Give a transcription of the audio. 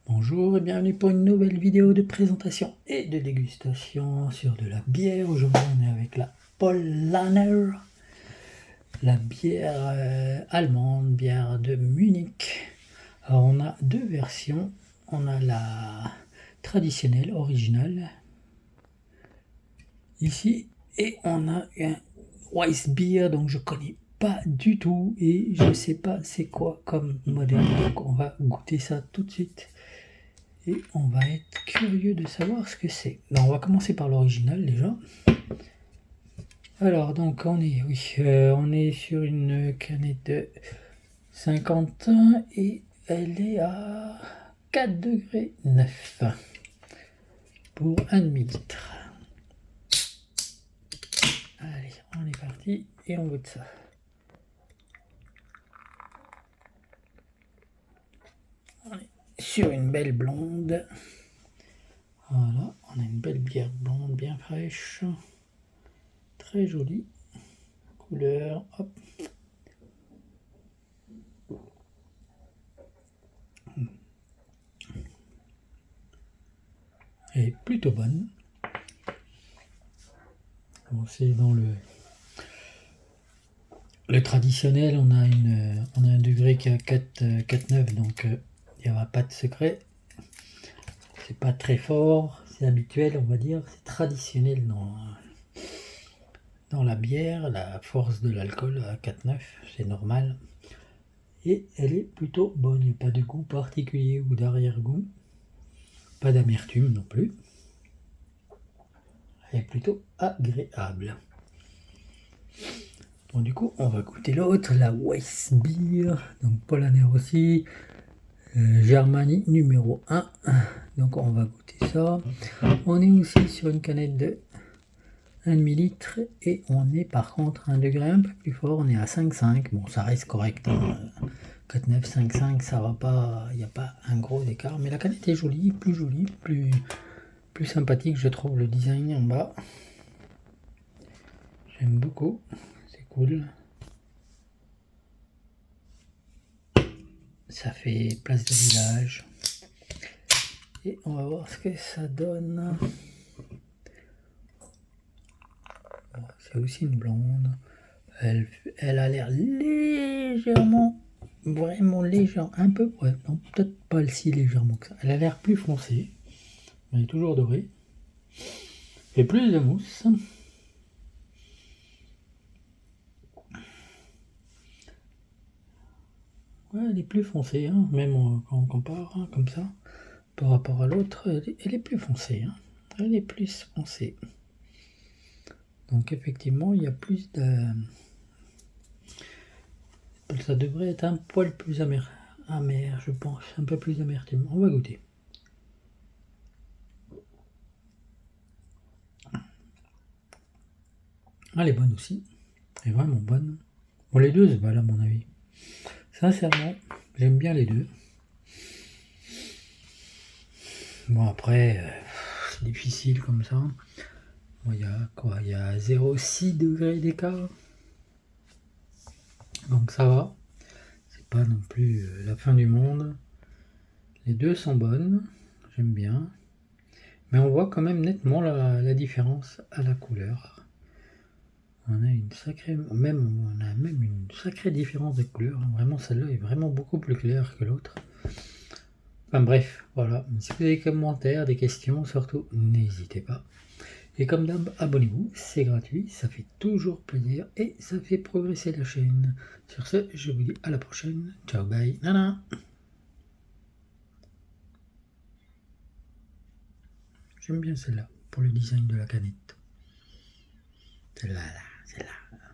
Bonjour et bienvenue pour une nouvelle vidéo de présentation et de dégustation sur de la bière. Aujourd'hui on est avec la Paulaner, la bière allemande, bière de Munich. Alors on a deux versions, on a la traditionnelle, originale, ici, et on a un Weissbier, donc je connais pas du tout et je sais pas c'est quoi comme modèle, donc on va goûter ça tout de suite. Et on va être curieux de savoir ce que c'est. On va commencer par l'original déjà. Alors donc on est sur une canette de 51 et elle est à 4 degrés 9 pour 1 demi-litre. Allez, on est parti et on goûte ça. On est sur une belle blonde. Voilà, on a une belle bière blonde bien fraîche. Très jolie. Couleur, hop. Elle est plutôt bonne. Bon, c'est dans le traditionnel, on a un degré qui est à 4,9, donc il n'y aura pas de secret. C'est pas très fort, c'est habituel, on va dire, c'est traditionnel dans la bière, la force de l'alcool à 4,9, c'est normal. Et elle est plutôt bonne, il n'y a pas de goût particulier ou d'arrière-goût, pas d'amertume non plus. Elle est plutôt agréable. Bon, du coup, on va goûter l'autre, la Weissbier, donc Paulaner aussi, Germanie numéro 1. Donc on va goûter ça. On est aussi sur une canette de 1 demi-litre et on est par contre un degré un peu plus fort, on est à 5,5. Bon, ça reste correct, hein. 4,9, 5,5, ça va pas, il n'y a pas un gros écart, mais la canette est jolie, plus sympathique, je trouve, le design en bas. J'aime beaucoup, c'est cool. Ça fait place de village. Et on va voir ce que ça donne. Bon, c'est aussi une blonde. Elle a l'air légèrement, vraiment légère, un peu, ouais, non, peut-être pas si légèrement que ça. Elle a l'air plus foncée. Elle est toujours dorée. Et plus de mousse. Ouais, elle est plus foncée, hein, même quand on compare, hein, comme ça, par rapport à l'autre, elle est plus foncée. Hein. Elle est plus foncée. Donc effectivement, il y a plus de... Ça devrait être un poil plus amer, je pense, un peu plus amertume. On va goûter. Elle est bonne aussi, elle est vraiment bonne. Bon, les deux, c'est valent à mon avis. Sincèrement, j'aime bien les deux. Bon, après, c'est difficile comme ça. Bon, il y a quoi? Il y a 0,6 degrés d'écart. Donc ça va. C'est pas non plus la fin du monde. Les deux sont bonnes. J'aime bien. Mais on voit quand même nettement la différence à la couleur. On a une sacrée, une sacrée différence de couleur. Vraiment, celle-là est vraiment beaucoup plus claire que l'autre. Enfin bref, voilà. Si vous avez des commentaires, des questions, surtout, n'hésitez pas. Et comme d'hab, abonnez-vous, c'est gratuit, ça fait toujours plaisir et ça fait progresser la chaîne. Sur ce, je vous dis à la prochaine. Ciao, bye, nana. J'aime bien celle-là, pour le design de la canette. Celle-là, celle-là.